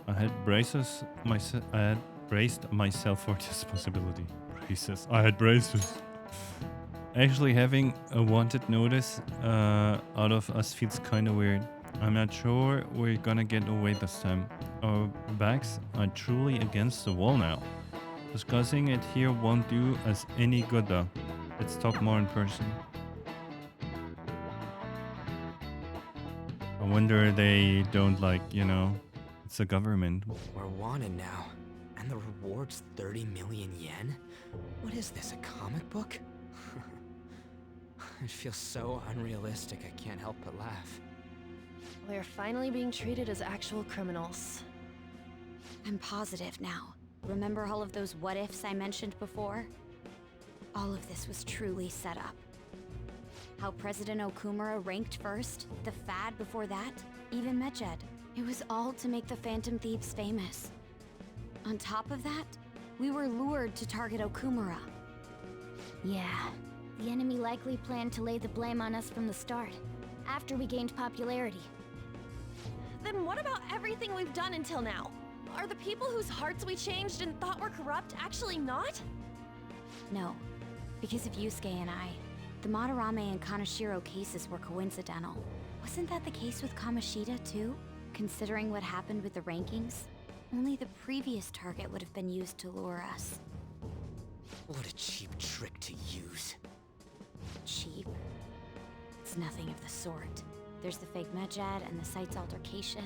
I had braced myself for this possibility. Braces. I had braces. Actually, having a wanted notice out of us feels kind of weird. I'm not sure we're gonna get away this time. Our backs are truly against the wall now. Discussing it here won't do us any good though. Let's talk more in person. I wonder they don't it's the government. We're wanted now, and the reward's 30 million yen? What is this, a comic book? It feels so unrealistic I can't help but laugh. We're finally being treated as actual criminals. I'm positive now. Remember all of those what-ifs I mentioned before? All of this was truly set up. How President Okumura ranked first, the Fad before that, even Medjed. It was all to make the Phantom Thieves famous. On top of that, we were lured to target Okumura. Yeah, the enemy likely planned to lay the blame on us from the start, after we gained popularity. Then what about everything we've done until now? Are the people whose hearts we changed and thought were corrupt actually not? No, because of Yusuke and I. The Madarame and Kaneshiro cases were coincidental. Wasn't that the case with Kamoshida too? Considering what happened with the rankings, only the previous target would have been used to lure us. What a cheap trick to use. Cheap? It's nothing of the sort. There's the fake Medjed and the site's altercation.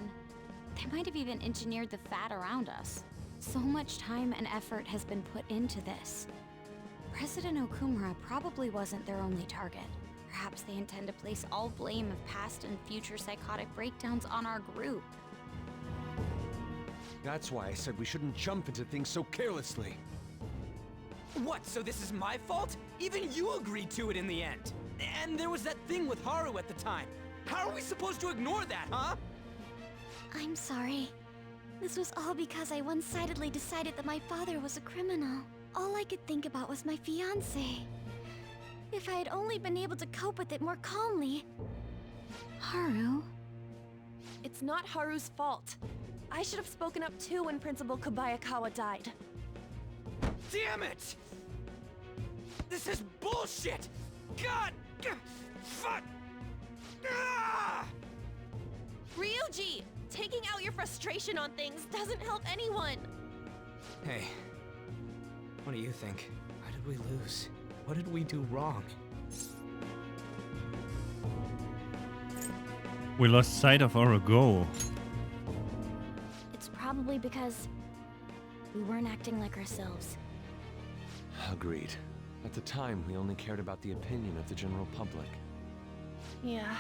They might have even engineered the Fad around us. So much time and effort has been put into this. President Okumura probably wasn't their only target. Perhaps they intend to place all blame of past and future psychotic breakdowns on our group. That's why I said we shouldn't jump into things so carelessly. What, so this is my fault? Even you agreed to it in the end. And there was that thing with Haru at the time. How are we supposed to ignore that, huh? I'm sorry. This was all because I one-sidedly decided that my father was a criminal. All I could think about was my fiancé. If I had only been able to cope with it more calmly. Haru? It's not Haru's fault. I should have spoken up too when Principal Kobayakawa died. Damn it! This is bullshit! God! Fuck! Ah! Ryuji! Taking out your frustration on things doesn't help anyone! Hey, what do you think? Why did we lose? What did we do wrong? We lost sight of our goal. It's probably because we weren't acting like ourselves. Agreed. At the time, we only cared about the opinion of the general public. Yeah,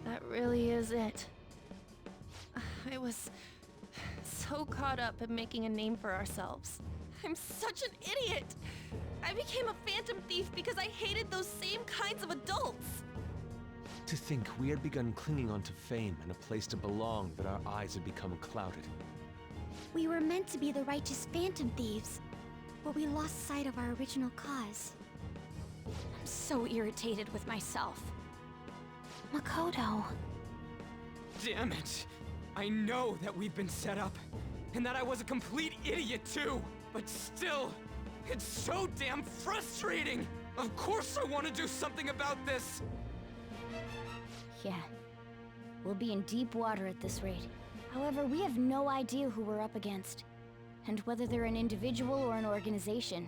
that really is it. I was so caught up in making a name for ourselves. I'm such an idiot! I became a phantom thief because I hated those same kinds of adults! To think we had begun clinging onto fame and a place to belong, that our eyes had become clouded. We were meant to be the righteous phantom thieves, but we lost sight of our original cause. I'm so irritated with myself. Makoto. Damn it! I know that we've been set up, and that I was a complete idiot too! But still, it's so damn frustrating! Of course I want to do something about this! Yeah. We'll be in deep water at this rate. However, we have no idea who we're up against, and whether they're an individual or an organization.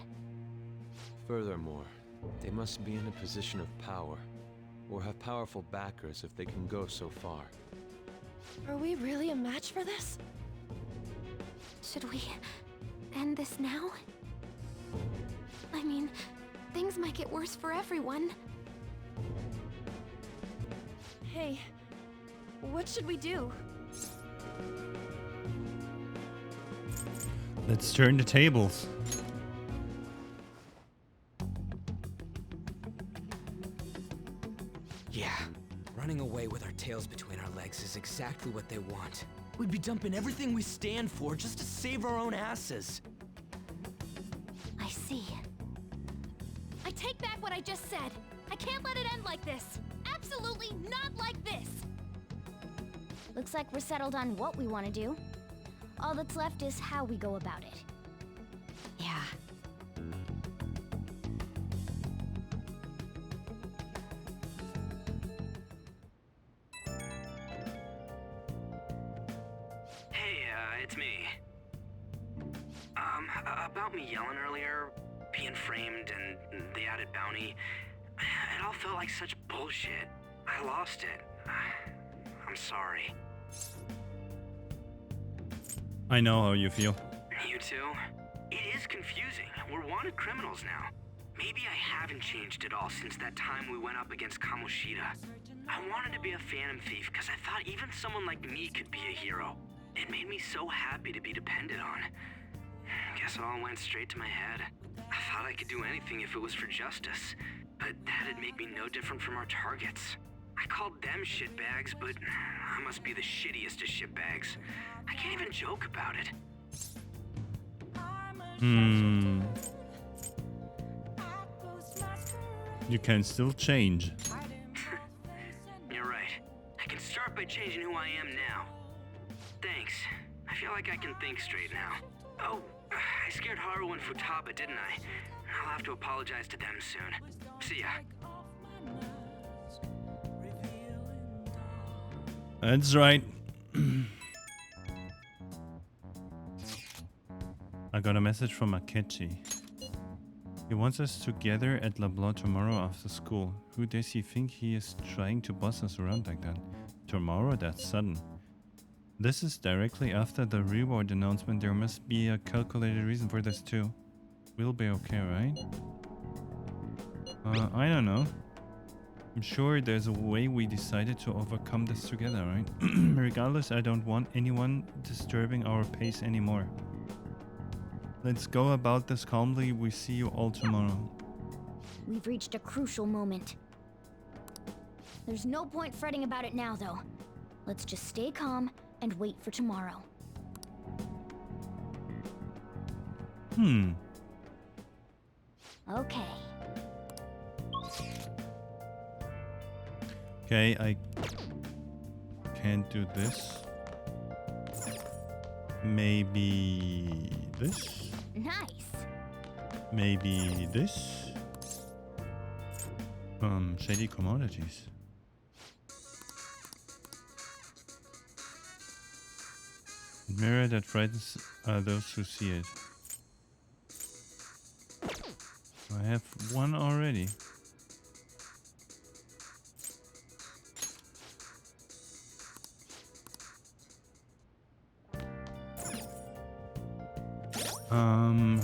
Furthermore, they must be in a position of power, or have powerful backers if they can go so far. Are we really a match for this? Should we end this now? I mean, things might get worse for everyone. Hey, what should we do? Let's turn the tables. Yeah, running away with our tails between our legs is exactly what they want. We'd be dumping everything we stand for just to save our own asses. I see. I take back what I just said. I can't let it end like this. Absolutely not like this. Looks like we're settled on what we want to do. All that's left is how we go about it. Yeah. Hey, it's me. About me yelling earlier, being framed, and the added bounty, it all felt like such bullshit. I lost it. I'm sorry. I know how you feel. You too? It is confusing. We're wanted criminals now. Maybe I haven't changed at all since that time we went up against Kamoshida. I wanted to be a Phantom Thief because I thought even someone like me could be a hero. It made me so happy to be depended on. Guess it all went straight to my head. I thought I could do anything if it was for justice, but that'd make me no different from our targets. I called them shitbags, but I must be the shittiest of shitbags. I can't even joke about it. You can still change. You're right. I can start by changing who I am now. Thanks. I feel like I can think straight now. Oh, I scared Haru and Futaba, didn't I? I'll have to apologize to them soon. See ya. That's right. I got a message from Akechi. He wants us to gather at LeBlanc tomorrow after school. Who does he think he is trying to boss us around like that? Tomorrow? That's sudden. This is directly after the reward announcement. There must be a calculated reason for this too. We'll be okay, right? I don't know. I'm sure there's a way we decided to overcome this together, right? Regardless, I don't want anyone disturbing our pace anymore. Let's go about this calmly. We see you all tomorrow. We've reached a crucial moment. There's no point fretting about it now, though. Let's just stay calm and wait for tomorrow. Okay. Okay, I can't do this. Maybe this? Nice. Maybe this? Shady commodities. Mirror that frightens those who see it. I have one already.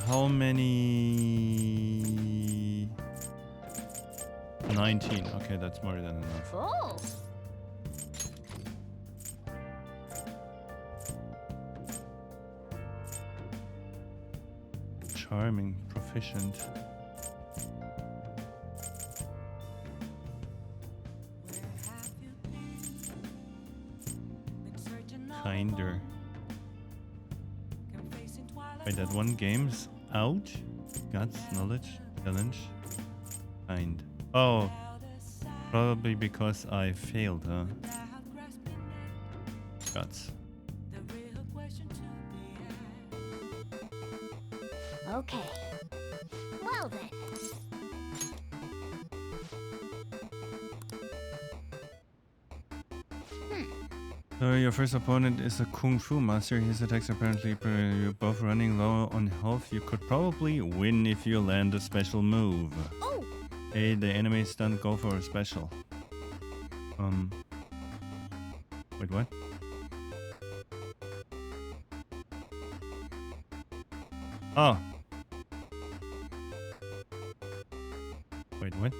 How many? 19. Okay, that's more than enough. Oh. Charming, proficient. Kinder. Wait, that one game's out? Guts, knowledge, challenge, kind. Oh, probably because I failed, huh? Guts. Okay. Well then. So your first opponent is a Kung Fu master. His attacks apparently you're both running low on health. You could probably win if you land a special move. Oh. Hey, the enemies don't go for a special. Wait, what? Oh. Wait, what?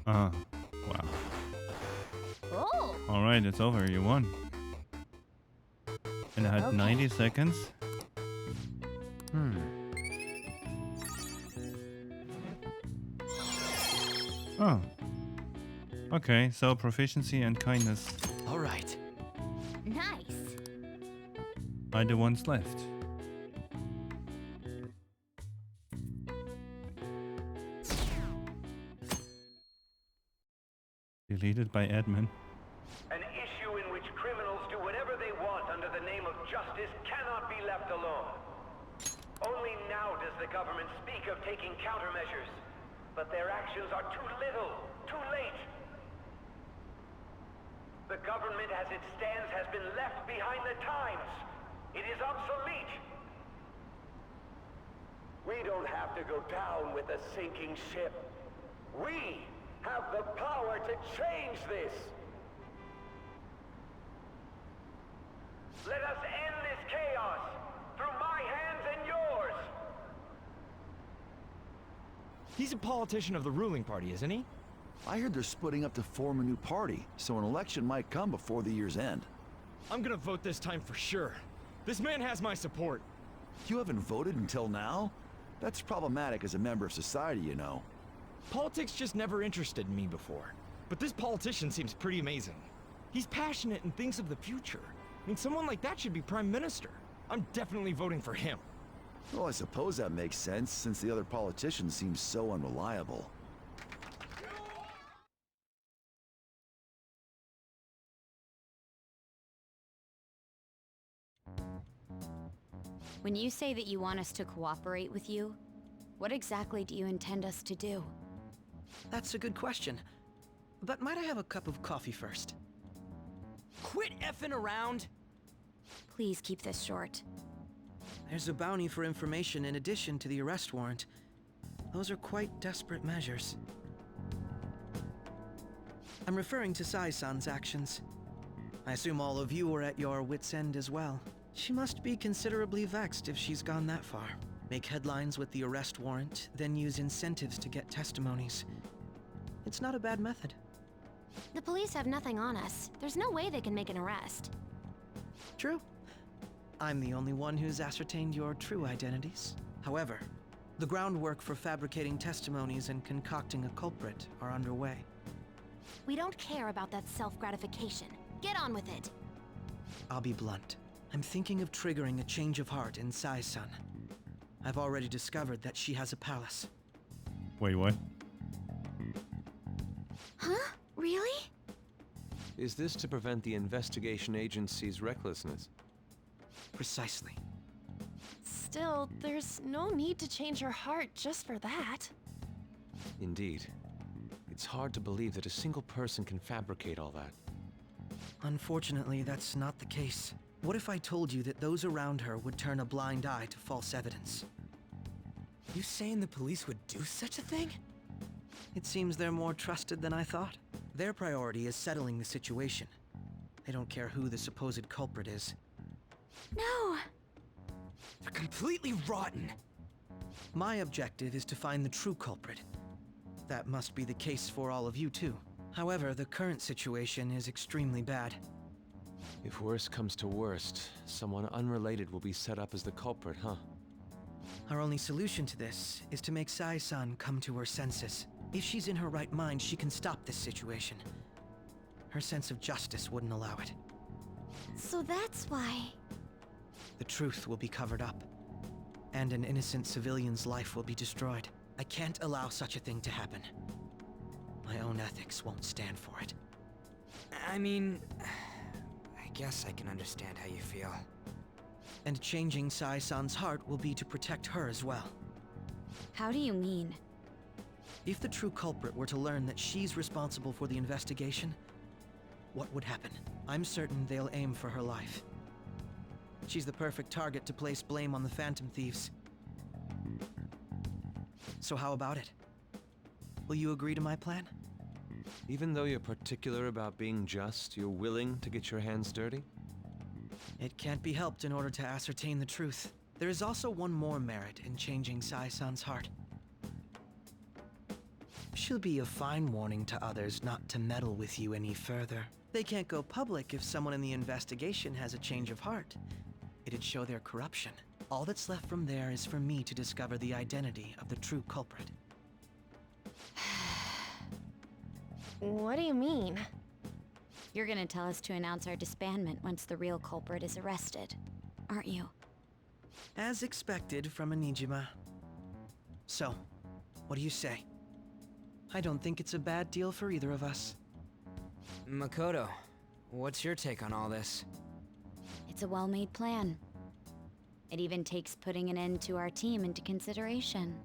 Wow. Oh. Alright, it's over. You won. And I had 90 seconds. Oh. Okay, so proficiency and kindness All right. Nice. are the ones left. Deleted by admin. An issue in which criminals do whatever they want under the justice cannot be left alone. Only now does the government speak of taking countermeasures, but their actions are too little, too late. The government as it stands has been left behind the times. It is obsolete. We don't have to go down with a sinking ship. We have the power to change this. Let us end this chaos through my hands and yours. He's a politician of the ruling party, isn't he? I heard they're splitting up to form a new party, so an election might come before the year's end. I'm gonna vote this time for sure. This man has my support. You haven't voted until now? That's problematic as a member of society, you know. Politics just never interested me before. But this politician seems pretty amazing. He's passionate and thinks of the future. I mean, someone like that should be prime minister. I'm definitely voting for him. Well, I suppose that makes sense, since the other politicians seem so unreliable. When you say that you want us to cooperate with you, what exactly do you intend us to do? That's a good question. But might I have a cup of coffee first? Quit effing around! Please keep this short. There's a bounty for information in addition to the arrest warrant. Those are quite desperate measures. I'm referring to Sai-san's actions. I assume all of you were at your wits' end as well. She must be considerably vexed if she's gone that far. Make headlines with the arrest warrant, then use incentives to get testimonies. It's not a bad method. The police have nothing on us. There's no way they can make an arrest. True. I'm the only one who's ascertained your true identities. However, the groundwork for fabricating testimonies and concocting a culprit are underway. We don't care about that self-gratification. Get on with it. I'll be blunt. I'm thinking of triggering a change of heart in Sai-san. I've already discovered that she has a palace. Wait, what? Huh? Really? Is this to prevent the investigation agency's recklessness? Precisely. Still, there's no need to change her heart just for that. Indeed. It's hard to believe that a single person can fabricate all that. Unfortunately, that's not the case. What if I told you that those around her would turn a blind eye to false evidence? You saying the police would do such a thing? It seems they're more trusted than I thought. Their priority is settling the situation. They don't care who the supposed culprit is. No! They're completely rotten! My objective is to find the true culprit. That must be the case for all of you too. However, the current situation is extremely bad. If worst comes to worst, someone unrelated will be set up as the culprit, huh? Our only solution to this is to make Sai-san come to her senses. If she's in her right mind, she can stop this situation. Her sense of justice wouldn't allow it. So that's why... The truth will be covered up, and an innocent civilian's life will be destroyed. I can't allow such a thing to happen. My own ethics won't stand for it. I mean... I guess I can understand how you feel. And changing Sai-san's heart will be to protect her as well. How do you mean? If the true culprit were to learn that she's responsible for the investigation, what would happen? I'm certain they'll aim for her life. She's the perfect target to place blame on the Phantom Thieves. So how about it? Will you agree to my plan? Even though you're particular about being just, you're willing to get your hands dirty? It can't be helped in order to ascertain the truth. There is also one more merit in changing Sai-san's heart. She'll be a fine warning to others not to meddle with you any further. They can't go public if someone in the investigation has a change of heart. It'd show their corruption. All that's left from there is for me to discover the identity of the true culprit. What do you mean? You're gonna tell us to announce our disbandment once the real culprit is arrested, aren't you? As expected from a Nijima. So, what do you say? I don't think it's a bad deal for either of us. Makoto, what's your take on all this? It's a well-made plan. It even takes putting an end to our team into consideration.